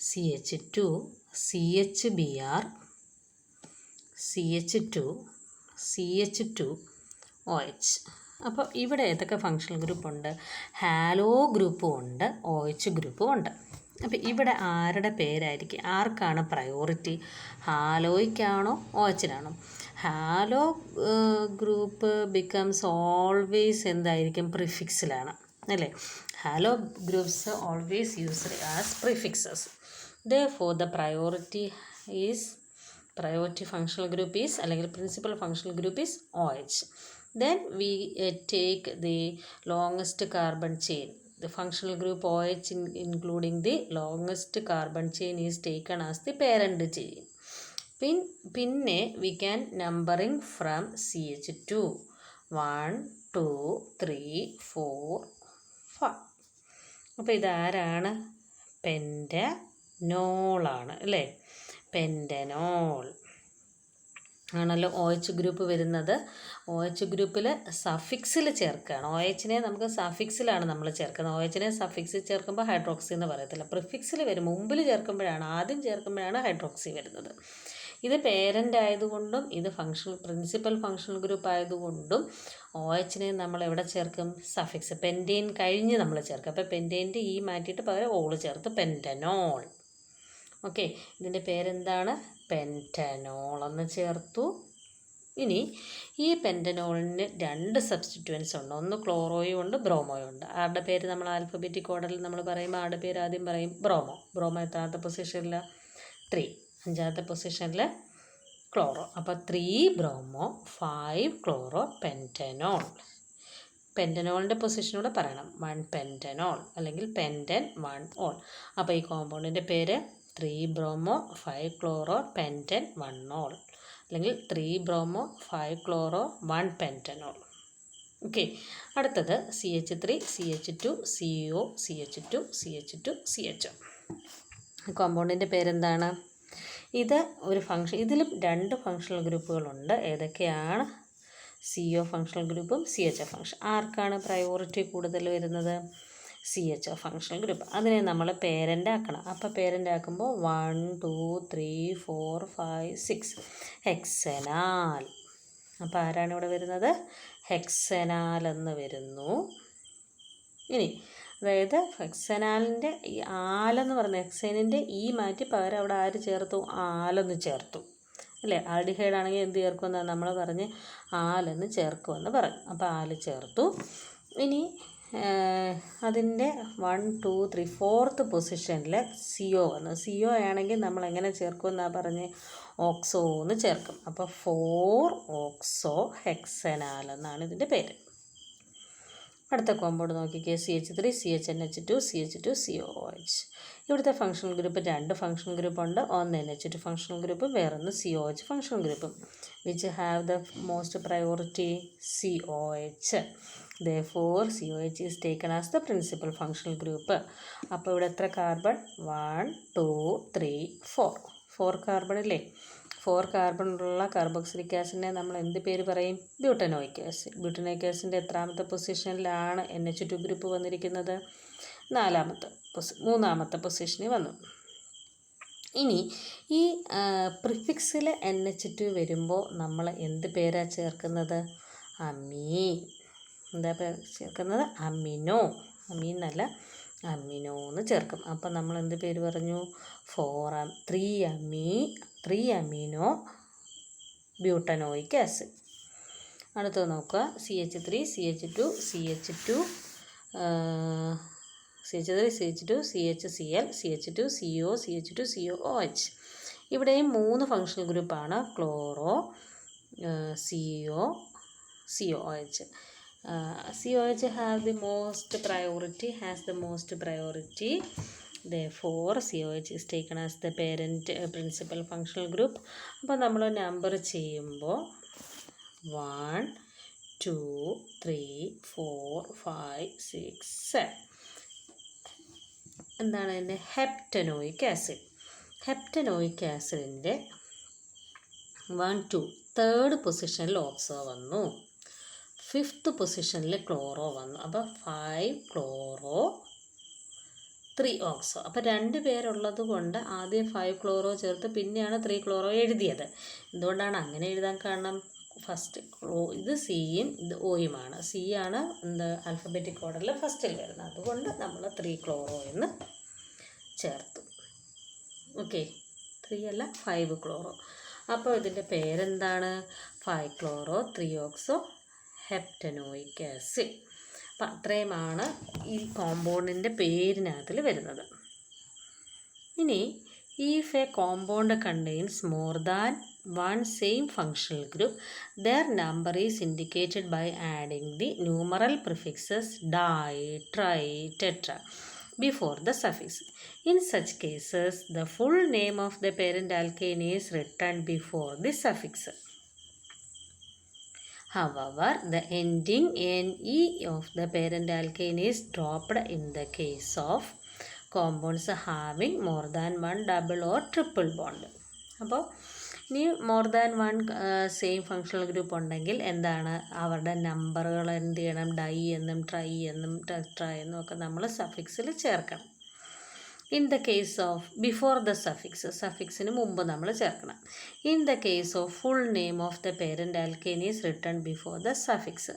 CH2 CHBr CH2 CH2OH. അപ്പോൾ ഇവിടെ ഏതൊക്കെ ഫങ്ഷണൽ ഗ്രൂപ്പുണ്ട്? ഹാലോ ഗ്രൂപ്പും ഉണ്ട്, OH ഗ്രൂപ്പും ഉണ്ട്. അപ്പോൾ ഇവിടെ ആരുടെ പേരായിരിക്കും? ആർക്കാണ് പ്രയോറിറ്റി? ഹാലോയ്ക്കാണോ OHനാണോ? ഹാലോ ഗ്രൂപ്പ് ബിക്കംസ് ഓൾവേസ് എന്തായിരിക്കും? പ്രിഫിക്സിലാണ് അല്ലേ? Halo groups always used as prefixes. Therefore the priority functional group is അല്ലെങ്കിൽ principal functional group is OH. Then we take the longest carbon chain. The functional group OH including the longest carbon chain is taken as the parent chain. പിന്നെ we can numbering from CH2 1 2 3 4 5. അപ്പോൾ ഇതാരാണ്? പെൻറ്റനോളാണ് അല്ലേ? പെൻറ്റനോൾ ആണല്ലോ OH ഗ്രൂപ്പ് വരുന്നത്. OH ഗ്രൂപ്പിൽ സഫിക്സിൽ ചേർക്കുകയാണ്. OHനെ നമുക്ക് സഫിക്സിലാണ് നമ്മൾ ചേർക്കുന്നത്. OHനെ സഫിക്സിൽ ചേർക്കുമ്പോൾ ഹൈഡ്രോക്സി എന്ന് പറയത്തില്ല. പ്രിഫിക്സിൽ വരും. ആദ്യം ചേർക്കുമ്പോഴാണ് ഹൈഡ്രോക്സി വരുന്നത്. ഇത് പേരൻ്റ് ആയതുകൊണ്ടും ഇത് പ്രിൻസിപ്പൽ ഫങ്ഷണൽ ഗ്രൂപ്പ് ആയതുകൊണ്ടും OHനെ നമ്മൾ എവിടെ ചേർക്കും? സഫിക്സ്. പെൻറ്റെയിൻ കഴിഞ്ഞ് നമ്മൾ ചേർക്കും. അപ്പോൾ പെൻറ്റെയിൻ്റെ ഈ മാറ്റിയിട്ട് പകരം ഓൾ ചേർത്ത് പെൻറ്റനോൾ. ഓക്കെ. ഇതിൻ്റെ പേരെന്താണ്? പെൻറ്റനോൾ എന്ന് ചേർത്തു. ഇനി ഈ പെൻറ്റനോളിന് 2 സബ്സ്റ്റിറ്റ്യൂവൻസ് ഉണ്ട്. ഒന്ന് ക്ലോറോയും ഉണ്ട്, ബ്രോമോയും ഉണ്ട്. ആരുടെ പേര് നമ്മൾ ആൽഫബറ്റിക് ഓർഡറിൽ നമ്മൾ പറയുമ്പോൾ ആരുടെ പേര് ആദ്യം പറയും? ബ്രോമോ. എത്രാമത്തെ പൊസിഷനിൽ? 3. 5ാമത്തെ പൊസിഷനിൽ ക്ലോറോ. അപ്പോൾ 3 ബ്രോമോ 5 ക്ലോറോ പെൻറ്റനോൾ. പെൻറ്റനോളിൻ്റെ പൊസിഷനൂടെ പറയണം. 1 പെൻറ്റനോൾ അല്ലെങ്കിൽ പെൻറ്റൻ 1 ഓൾ. അപ്പോൾ ഈ കോമ്പൗണ്ടിൻ്റെ പേര് 3 ബ്രോമോ 5 ക്ലോറോ പെൻറ്റൻ 1 ഓൾ അല്ലെങ്കിൽ 3 ബ്രോമോ 5 ക്ലോറോ 1 പെൻറ്റനോൾ. ഓക്കെ. അടുത്തത് CH3 CH2 CO CH2 CH2 CHO. കോമ്പൗണ്ടിൻ്റെ പേരെന്താണ്? ഇത് ഒരു ഇതിലും 2 ഫങ്ഷണൽ ഗ്രൂപ്പുകളുണ്ട്. ഏതൊക്കെയാണ്? CO ഫങ്ഷണൽ ഗ്രൂപ്പും CHO ഫങ്ഷൻ. ആർക്കാണ് പ്രയോറിറ്റി കൂടുതൽ വരുന്നത്? CHO functional group. അതിനെ നമ്മൾ പേരൻ്റ് ആക്കണം. അപ്പോൾ പേരൻ്റ് ആക്കുമ്പോൾ 1 2 3 4 5 6 ഹെക്സനാൽ. അപ്പോൾ ആരാണ് ഇവിടെ വരുന്നത്? ഹെക്സനാൽ എന്ന് വരുന്നു. ഇനി അതായത് ഹെക്സനാലിൻ്റെ ഈ ആലെന്ന് പറയുന്നത് ഹെക്സേനിൻ്റെ ഈ മാറ്റി പകരം അവിടെ ആര് ചേർത്തു? ആലെന്ന് ചേർത്തു അല്ലേ? ആൽഡിഹൈഡ് ആണെങ്കിൽ എന്ത് ചേർക്കുമെന്നാണ് നമ്മൾ പറഞ്ഞ് ആലെന്ന് ചേർക്കുമെന്ന് പറഞ്ഞു. അപ്പോൾ ആല് ചേർത്തു. ഇനി അതിൻ്റെ 1 2 3 4th പൊസിഷനിൽ CO വന്നു. CO ആണെങ്കിൽ നമ്മൾ എങ്ങനെ ചേർക്കുമെന്നാണ് പറഞ്ഞ് ഓക്സോ എന്ന് ചേർക്കും. അപ്പോൾ 4 ഓക്സോ ഹെക്സനാൽ എന്നാണ് ഇതിൻ്റെ പേര്. അടുത്ത കോമ്പൗണ്ട് നോക്കിക്കേ, CH3 CHNH2 CH2 COOH. ഇവിടുത്തെ ഫങ്ഷണൽ ഗ്രൂപ്പ് 2 ഫങ്ഷണൽ ഗ്രൂപ്പുണ്ട്. ഒന്ന് NH2 ഫങ്ഷണൽ ഗ്രൂപ്പും വേറൊന്ന് COH ഫങ്ഷണൽ ഗ്രൂപ്പും. Which have the most priority? COH. Therefore COH is taken as the principal functional group. അപ്പോൾ ഇവിടെ എത്ര കാർബൺ? 1 2 3 4 കാർബൺ അല്ലേ? 4 കാർബണുള്ള കാർബോക്സിലിക് ആസിഡിനെ നമ്മൾ എന്ത് പേര് പറയും? Butanoic acid. ബ്യൂട്ടനോയിക് ആസിഡിൻ്റെ എത്രാമത്തെ പൊസിഷനിലാണ് NH2 ഗ്രൂപ്പ് വന്നിരിക്കുന്നത്? 3ാമത്തെ പൊസിഷനിൽ വന്നു. ഇനി ഈ പ്രിഫിക്സിൽ NH2 വരുമ്പോൾ നമ്മൾ എന്ത് പേരാണ് ചേർക്കുന്നത്? അമീൻ. എന്താ ചേർക്കുന്നത്? അമിനോ. അമീൻ എന്നല്ല, അമിനോ എന്ന് ചേർക്കും. അപ്പം നമ്മൾ എന്ത് പേര് പറഞ്ഞു? 3 അമീനോ ബ്യൂട്ടനോയിക് ആസിഡ്. അടുത്തത് നോക്കുക, CH3 CH2 CHCl CH2 CO CH2 COOH. ഇവിടെയും 3 ഫങ്ഷണൽ ഗ്രൂപ്പാണ്. Chloro, CO, COOH. COOH has the most priority. Therefore COOH is taken as the parent principal functional group. അപ്പോൾ നമ്മൾ നമ്പർ ചെയ്യുമ്പോൾ 1 2 3 4 5 6 7 എന്താണ് അതിൻ്റെ? ഹെപ്റ്റനോയിക് ആസിഡ്. ഹെപ്റ്റനോയിക് ആസിഡിൻ്റെ 1 2 3rd പൊസിഷനിൽ ഓക്സോ വന്നു. 5th പൊസിഷനിൽ ക്ലോറോ വന്നു. അപ്പോൾ 5 ക്ലോറോ 3 ഓക്സോ. അപ്പോൾ 2 പേരുള്ളത് കൊണ്ട് ആദ്യം 5 ക്ലോറോ ചേർത്ത് പിന്നെയാണ് 3 ക്ലോറോ എഴുതിയത്. എന്തുകൊണ്ടാണ് അങ്ങനെ എഴുതാൻ കാരണം? ഫസ്റ്റ് ഇത് സിയും ഇത് ഓയുമാണ്. സി ആണ് ആൽഫബറ്റിക് ഓർഡറിൽ ഫസ്റ്റിൽ വരുന്നത്. അതുകൊണ്ട് നമ്മൾ 3 ക്ലോറോ എന്ന് ചേർത്തു. ഓക്കെ, 3 അല്ല 5 ക്ലോറോ. അപ്പോൾ ഇതിൻ്റെ പേരെന്താണ്? 5 ക്ലോറോ 3 ഓക്സോ ഹെപ്റ്റനോയിക് ആസിഡ്. അപ്പം അത്രയുമാണ് ഈ കോമ്പൗണ്ടിൻ്റെ പേരിനകത്തിൽ വരുന്നത്. ഇനി if a compound contains more than one same functional group, their number is indicated by adding the numeral prefixes di, tri, tetra before the suffix. In such cases, the full name of the parent alkane is written before the suffix. However, the ending Ne of the parent alkane is dropped in the case of compounds having more than one double or triple bond. അപ്പോൾ ഇനി more than 1 same functional group ഉണ്ടെങ്കിൽ എന്താണ്? അവരുടെ നമ്പറുകൾ എന്ത് ചെയ്യണം? ഡൈ എന്നും ട്രൈ എന്നും ടെട്ര എന്നും ഒക്കെ നമ്മൾ സഫിക്സിൽ ചേർക്കണം. In the case of before the സഫിക്സിന് മുമ്പ് നമ്മൾ ചേർക്കണം. In the case of full name of the parent alkane is written before the suffix.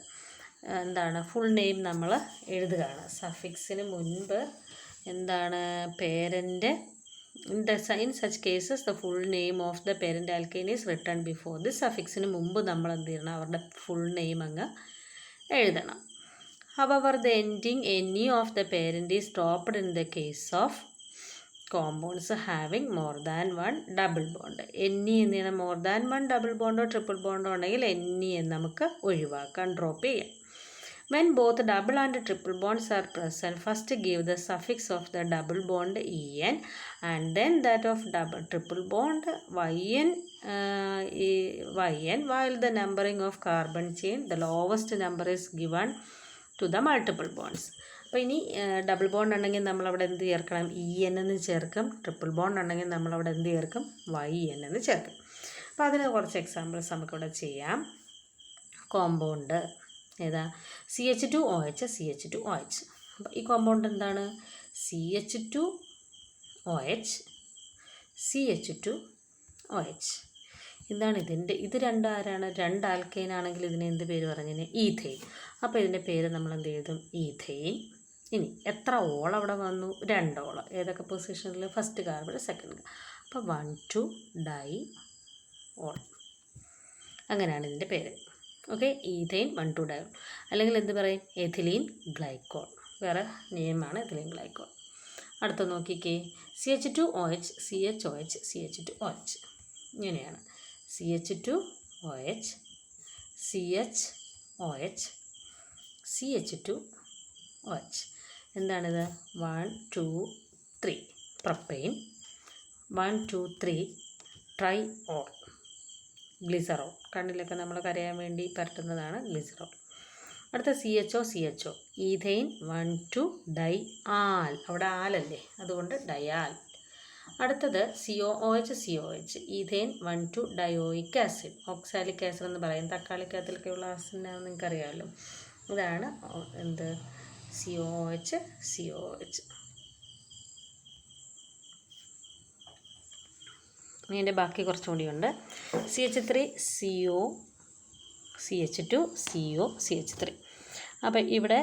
എന്താണ്? ഫുൾ നെയിം നമ്മൾ എഴുതുകയാണ്. സഫിക്സിന് മുൻപ് എന്താണ്? Parent. In such cases the full name of the parent alkane is written before the സഫിക്സിന് മുമ്പ് നമ്മൾ എന്ത് ചെയ്യണം? അവരുടെ ഫുൾ നെയിം അങ്ങ് എഴുതണം. However, the ending Ne of the parent is dropped in the case of compounds having more than one double bond. Ne എന്ന് more than one double bond or triple bond ഉണ്ടെങ്കിൽ Ne എന്ന് നമുക്ക് ഒഴിവാക്കാൻ, ഡ്രോപ്പ് ചെയ്യാം. When both double and triple bonds are present, first give the suffix of the double bond En and then that of triple bond Yn, while the numbering of carbon chain, the lowest number is given to the multiple bonds. അപ്പോൾ ഇനി ഡബിൾ ബോണ്ട് ഉണ്ടെങ്കിൽ നമ്മളവിടെ എന്ത് ചേർക്കണം? EN എന്ന് ചേർക്കും. ട്രിപ്പിൾ ബോണ്ട് ഉണ്ടെങ്കിൽ നമ്മളവിടെ എന്ത് ചേർക്കും? YN എന്ന് ചേർക്കും. അപ്പോൾ അതിന് കുറച്ച് എക്സാമ്പിൾസ് നമുക്കിവിടെ ചെയ്യാം. കോമ്പൗണ്ട് ഏതാ? CH2OH CH2OH. അപ്പോൾ ഈ കോമ്പൗണ്ട് എന്താണ്? CH2OH CH2OH. എന്താണ് ഇതിൻ്റെ? ഇത് രണ്ട് ആരാണ്? രണ്ട് ആൽക്കൈൻ ആണെങ്കിൽ ഇതിനെ എന്ത് പേര് പറഞ്ഞതിന്? ഈഥെയിൻ. അപ്പോൾ ഇതിൻ്റെ പേര് നമ്മൾ എന്ത് എഴുതും? ഈഥെയിൻ. ഇനി എത്ര ഓൾ അവിടെ വന്നു? 2 ഓൾ. ഏതൊക്കെ പൊസിഷനിൽ? First carbon, second carbon. അപ്പോൾ 1 2 ഡൈ ഓൾ. അങ്ങനെയാണ് ഇതിൻ്റെ പേര്. Okay, ethane 1 2 di ol. അല്ലെങ്കിൽ എന്ത് പറയും? Ethylene glycol. വേറെ നെയിമാണ് എഥിലീൻ ഗ്ലൈക്കോൾ. അടുത്ത നോക്കിക്കേ, CH2OH CHOH CH2OH. ഇങ്ങനെയാണ് CH2OH CHOH CH2OH. എന്താണിത്? 1 2 3 പ്രൊപ്പെയിൻ. 1 2 3 triol. ഗ്ലിസറോൾ. കണ്ണിലൊക്കെ നമ്മൾ കരയാൻ വേണ്ടി പരട്ടുന്നതാണ് ഗ്ലിസറോൾ. അടുത്ത CHO ഈഥെയിൻ 1 2 ഡൈ ആൽ. അവിടെ ആലല്ലേ, അതുകൊണ്ട് ഡയാൽ. അടുത്തത് COOH ethane 1 2 dioic acid. Oxalic acid എന്ന് പറയും. തക്കാളിക്കകത്തിലൊക്കെയുള്ള ആസിഡിനാണ് നിങ്ങൾക്കറിയാമല്ലോ. ഇതാണ് എന്ത്? COOH. ഇതിൻ്റെ ബാക്കി കുറച്ചും കൂടിയുണ്ട്. CH3 CO CH2 CO CH3. അപ്പം ഇവിടെ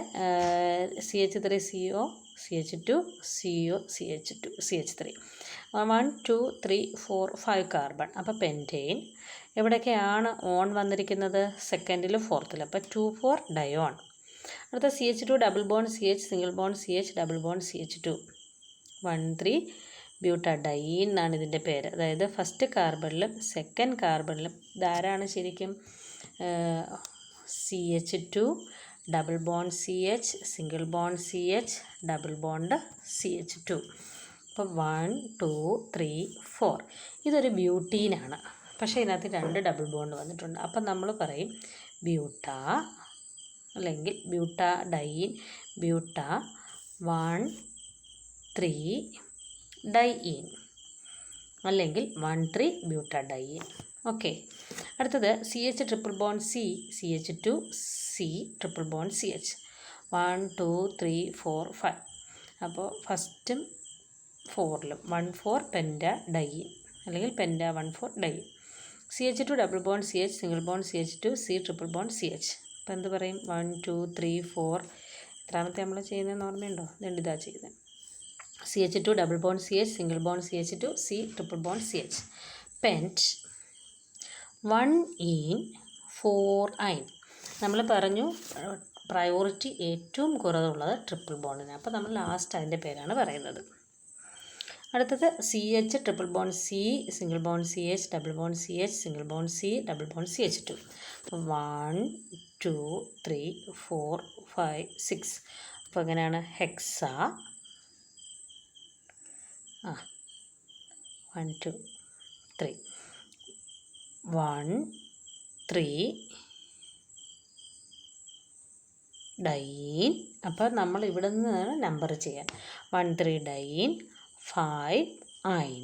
CH3 CO CH2 CO CH3 1 2 3 4 5 carbon. അപ്പോൾ പെൻറ്റെയിൻ. എവിടെയൊക്കെയാണ് ഓൺ വന്നിരിക്കുന്നത്? സെക്കൻഡിൽ, ഫോർത്തിൽ. അപ്പോൾ 2 4 ഡയോൺ. അടുത്ത CH2 double bond CH single bond CH double bond CH2 1 3 butadiene എന്നാണ് ഇതിൻ്റെ പേര്. അതായത് ഫസ്റ്റ് കാർബണിലും സെക്കൻഡ് കാർബണിലും ഇതാരാണ് ശരിക്കും? CH2 double bond CH single bond CH double bond CH2. അപ്പോൾ 1 2 3 4. ഇതൊരു ബ്യൂട്ടീനാണ്. പക്ഷേ ഇതിനകത്ത് 2 ഡബിൾ ബോണ്ട് വന്നിട്ടുണ്ട്. അപ്പം നമ്മൾ പറയും ബ്യൂട്ടാ അല്ലെങ്കിൽ ബ്യൂട്ടാഡൈൻ. ബ്യൂട്ടാ 1 3 ഡൈൻ അല്ലെങ്കിൽ 1 3 ബ്യൂട്ടാഡൈൻ. ഓക്കെ. അടുത്തത് CH triple bond C CH2 C triple bond CH 1 2 3 4 5. അപ്പോൾ ഫസ്റ്റും 4ലും 1 4 പെൻറ്റാഡൈൻ അല്ലെങ്കിൽ penta 1 4 diene. CH2 double bond CH single bond CH2 C triple bond CH. അപ്പോൾ എന്ത് പറയും? 1 2 3 4. എത്രാമത്തെ നമ്മൾ ചെയ്യുന്നതെന്ന് ഓർമ്മയുണ്ടോ? ഇതാ ചെയ്യുന്നത്. CH2 double bond CH single bond CH2 C triple bond CH. പെൻറ്റ് 1 in 4 ein. നമ്മൾ പറഞ്ഞു പ്രയോറിറ്റി ഏറ്റവും കുറവുള്ളത് ട്രിപ്പിൾ ബോണ്ടിന്. അപ്പോൾ നമ്മൾ ലാസ്റ്റ് അതിൻ്റെ പേരാണ് പറയുന്നത്. അടുത്തത് CH triple bond C single bond CH double bond CH single bond C double bond CH2. 1 2 3 4 5 6. അപ്പോൾ എങ്ങനെയാണ്? Hexa 1 2 3 1 3 diene. അപ്പോൾ നമ്മൾ ഇവിടെ നിന്നാണ് നമ്പർ ചെയ്യാൻ. 1 3 ഡൈൻ 5 ein.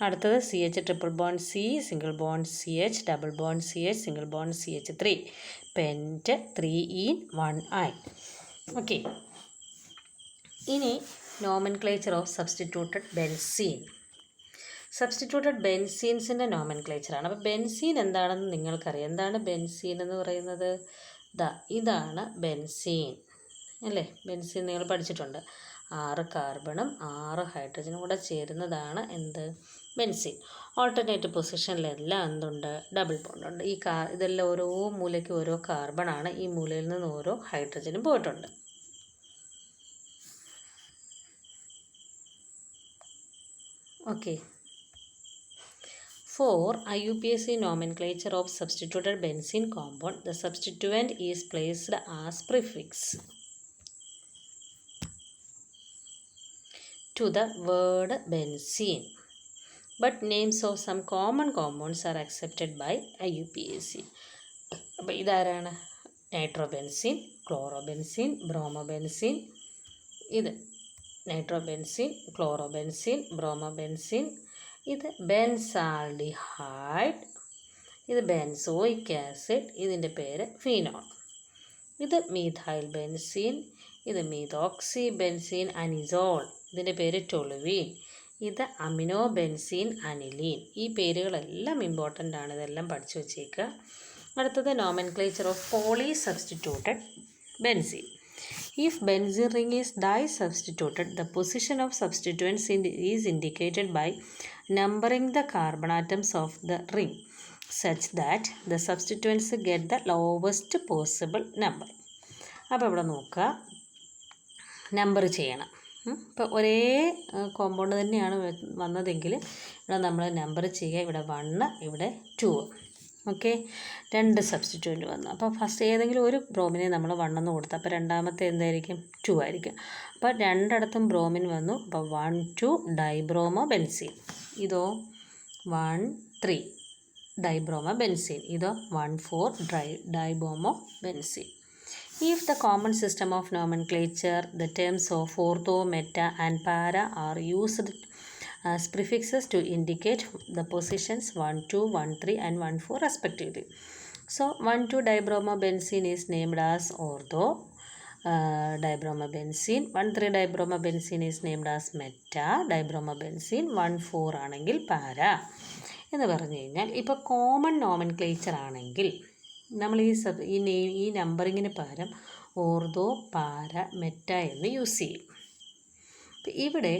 അടുത്തത് CH triple bond C single bond CH double bond CH single bond CH3 pent 3 in 1 ein. Okay. ഇനി nomenclature of substituted benzene. Substituted ബെൻസീൻസിൻ്റെ നോമൻക്ലേച്ചറാണ്. അപ്പോൾ ബെൻസീൻ എന്താണെന്ന് നിങ്ങൾക്കറിയാം. എന്താണ് ബെൻസീൻ എന്ന് പറയുന്നത്? ഇതാണ് ബെൻസീൻ അല്ലേ? ബെൻസീൻ നിങ്ങൾ പഠിച്ചിട്ടുണ്ട്. 6 കാർബണും 6 ഹൈഡ്രജനും കൂടെ ചേരുന്നതാണ് എന്ത്? ബെൻസീൻ. ഓൾട്ടർനേറ്റീവ് പൊസിഷനിലെല്ലാം എന്തുണ്ട്? ഡബിൾ ബോണ്ടുണ്ട്. ഇതെല്ലാം ഓരോ മൂലയ്ക്ക് ഓരോ കാർബണാണ്. ഈ മൂലയിൽ നിന്ന് ഓരോ ഹൈഡ്രജനും പോയിട്ടുണ്ട്. Okay. For IUPAC nomenclature of substituted benzene compound, the substituent is placed as prefix to the word benzene, but names of some common compounds are accepted by IUPAC. അപ്പോൾ ഇതാരാണ്? Nitrobenzene, chlorobenzene, bromobenzene. ഇത് നൈട്രോബെൻസീൻ, ക്ലോറോബെൻസീൻ, ബ്രോമോബെൻസീൻ. ഇത് ബെൻസാൽഡിഹൈഡ്, ഇത് ബെൻസോയിക് ആസിഡ്, ഇതിൻ്റെ പേര് ഫീനോൾ. ഇത് മീഥൈൽ ബെൻസീൻ, ഇത് മീഥോക്സി ബെൻസീൻ അനിസോൾ, ഇതിൻ്റെ പേര് ടൊളുവീൻ. ഇത് അമിനോ ബെൻസീൻ അനിലീൻ. ഈ പേരുകളെല്ലാം ഇമ്പോർട്ടൻ്റ് ആണ്, ഇതെല്ലാം പഠിച്ചു വച്ചേക്കുക. അടുത്തത് nomenclature of poly substituted benzene. If benzene ring is di-substituted, the position of substituents is indicated by numbering the carbon atoms of the ring such that the substituents get the lowest possible number. അപ്പോൾ ഇവിടെ നോക്കുക, നമ്പർ ചെയ്യണം. ഇപ്പോൾ ഒരേ കോമ്പൗണ്ട് തന്നെയാണ് വന്നതെങ്കിൽ ഇവിടെ നമ്മൾ നമ്പർ ചെയ്യുക. ഇവിടെ 1, ഇവിടെ 2. ഓക്കെ, 2 സബ്സ്റ്റിറ്റ്യൂൻറ്റ് വന്നു. അപ്പോൾ ഫസ്റ്റ് ഏതെങ്കിലും ഒരു ബ്രോമിനെ നമ്മൾ 1 എന്ന് കൊടുത്തു. അപ്പോൾ രണ്ടാമത്തെ എന്തായിരിക്കും? 2 ആയിരിക്കും. അപ്പോൾ രണ്ടിടത്തും ബ്രോമിൻ വന്നു. അപ്പോൾ 1 2 ഡൈബ്രോമോ ബെൻസീൻ. ഇതോ 1 3 ഡൈബ്രോമോ ബെൻസീൻ. ഇതോ 1 4 dibromo benzene. If the common system of nomenclature, the terms of ortho, meta and para are used as prefixes to indicate the positions 1 2 1 3 and 1 4 respectively. So 1 2 dibromobenzene is named as ortho dibromobenzene. 1 3 dibromobenzene is named as meta dibromobenzene. 1 4 ആണെങ്കിൽ para എന്ന് പറഞ്ഞു കഴിഞ്ഞാൽ, ഇപ്പോൾ കോമൺ നോമൻക്ലേച്ചർ ആണെങ്കിൽ നമ്മൾ ഈ നമ്പറിങ്ങിന് പകരം ഓർത്തോ, പാര, മെറ്റ എന്ന് യൂസ് ചെയ്യും. ഇവിടെ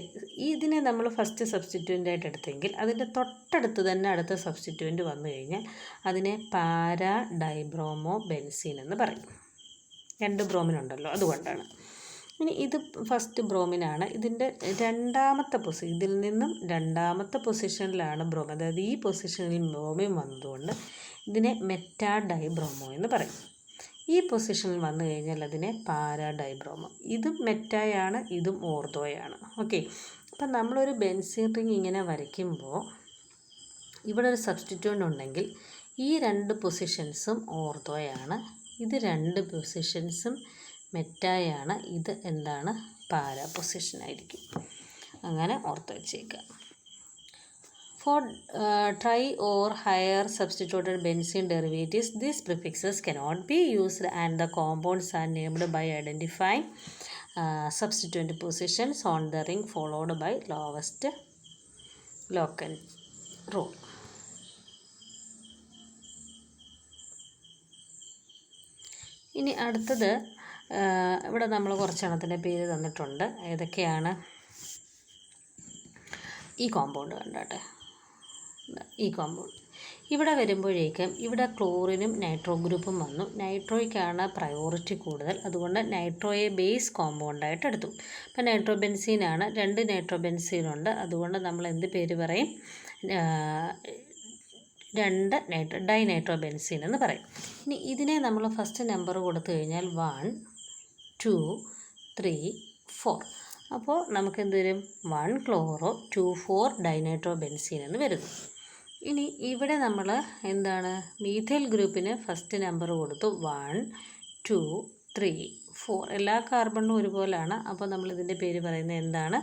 ഇതിനെ നമ്മൾ ഫസ്റ്റ് സബ്സ്റ്റിറ്റ്യൂൻ്റ് ആയിട്ട് എടുത്തെങ്കിൽ അതിൻ്റെ തൊട്ടടുത്ത് തന്നെ അടുത്ത സബ്സ്റ്റിറ്റ്യൂൻ്റ് വന്നു കഴിഞ്ഞാൽ അതിനെ പാര ഡൈബ്രോമോ ബെൻസീൻ എന്ന് പറയും. 2 ബ്രോമിൻ ഉണ്ടല്ലോ, അതുകൊണ്ടാണ്. ഇനി ഇത് ഫസ്റ്റ് ബ്രോമിനാണ്. ഇതിൻ്റെ രണ്ടാമത്തെ ഇതിൽ നിന്നും രണ്ടാമത്തെ പൊസിഷനിലാണ് ബ്രോമിൻ, അതായത് ഈ പൊസിഷനിൽ ബ്രോമിൻ വന്നതുകൊണ്ട് ഇതിനെ മെറ്റാ ഡൈബ്രോമോ എന്ന് പറയും. ഈ പൊസിഷനിൽ വന്നു കഴിഞ്ഞാൽ അതിനെ പാരാ ഡൈബ്രോമോ. ഇതും മെറ്റായാണ്, ഇതും ഓർത്തോയാണ്. ഓക്കെ, അപ്പം നമ്മളൊരു ബെൻസീൻ റിങ് ഇങ്ങനെ വരയ്ക്കുമ്പോൾ ഇവിടെ ഒരു സബ്സ്റ്റിറ്റ്യൂൻ്റ് ഉണ്ടെങ്കിൽ ഈ 2 പൊസിഷൻസും ഓർത്തോയാണ്, ഇത് 2 പൊസിഷൻസും മെറ്റായാണ്, ഇത് എന്താണ്? പാരാ പൊസിഷനായിരിക്കും. അങ്ങനെ ഓർത്ത് വെച്ചേക്കുക. For tri or higher substituted benzene derivatives, these prefixes cannot be used and the compounds are named by identifying substituent positions on the ring followed by lowest locant rule. ഇനി അടുത്തത് ഇവിടെ നമ്മൾ കുറച്ചെണ്ണത്തിൻ്റെ പേര് തന്നിട്ടുണ്ട്. ഏതൊക്കെയാണ്? ഈ കോമ്പൗണ്ട് കണ്ടാട്ടെ, ഈ കോമ്പൗണ്ട് ഇവിടെ വരുമ്പോഴേക്കും ഇവിടെ ക്ലോറിനും നൈട്രോ ഗ്രൂപ്പും വന്നു. നൈട്രോയ്ക്കാണ് പ്രയോറിറ്റി കൂടുതൽ, അതുകൊണ്ട് നൈട്രോയെ ബേസ് കോമ്പൗണ്ടായിട്ട് എടുത്തു. അപ്പോൾ നൈട്രോബെൻസീനാണ്, 2 നൈട്രോബെൻസീനുണ്ട്, അതുകൊണ്ട് നമ്മൾ എന്ത് പേര് പറയും? 2 ഡൈനൈട്രോബെൻസീൻ എന്ന് പറയും. ഇനി ഇതിനെ നമ്മൾ ഫസ്റ്റ് നമ്പർ കൊടുത്തു കഴിഞ്ഞാൽ 1 2 3 4. അപ്പോൾ നമുക്ക് എന്ത് വരും? 1 ക്ലോറോ 2 4 ഡൈനൈട്രോബെൻസീൻ എന്ന് വരുന്നു. ഇനി ഇവിടെ നമ്മൾ എന്താണ്? മീഥൈൽ ഗ്രൂപ്പിന് ഫസ്റ്റ് നമ്പർ കൊടുത്തു 1 2 3 4. എല്ലാ കാർബണും ഒരുപോലെയാണ്. അപ്പോൾ നമ്മൾ ഇതിൻ്റെ പേര് പറയുന്നത് എന്താണ്?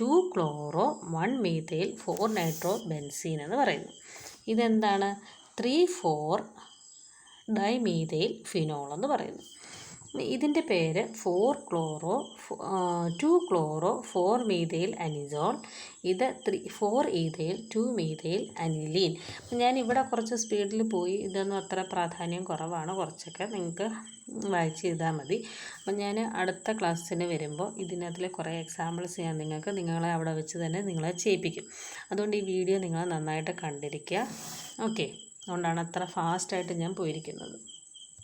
2 ക്ലോറോ 1 മീഥൈൽ 4 നൈട്രോബെൻസീൻ എന്ന് പറയുന്നു. ഇതെന്താണ്? 3 4 ഡൈമീഥൈൽ ഫിനോൾ എന്ന് പറയുന്നു. ഇതിൻ്റെ പേര് 2 ക്ലോറോ 4 മീഥൈൽ അനിസോൾ. ഇത് 4 ഈഥൈൽ 2 മീഥൈൽ അനിലീൻ. ഞാൻ ഇവിടെ കുറച്ച് സ്പീഡിൽ പോയി, ഇതൊന്നും അത്ര പ്രാധാന്യം കുറവാണ്, കുറച്ചൊക്കെ നിങ്ങൾക്ക് വായിച്ച് ചെയ്താൽ മതി. അപ്പം ഞാൻ അടുത്ത ക്ലാസ്സിന് വരുമ്പോൾ ഇതിനകത്തിലെ കുറേ എക്സാമ്പിൾസ് ഞാൻ നിങ്ങളെ അവിടെ വെച്ച് തന്നെ നിങ്ങളെ ചെയ്യിപ്പിക്കും. അതുകൊണ്ട് ഈ വീഡിയോ നിങ്ങൾ നന്നായിട്ട് കണ്ടിരിക്കുക. ഓക്കെ, അതുകൊണ്ടാണ് അത്ര ഫാസ്റ്റായിട്ട് ഞാൻ പോയിരിക്കുന്നത്.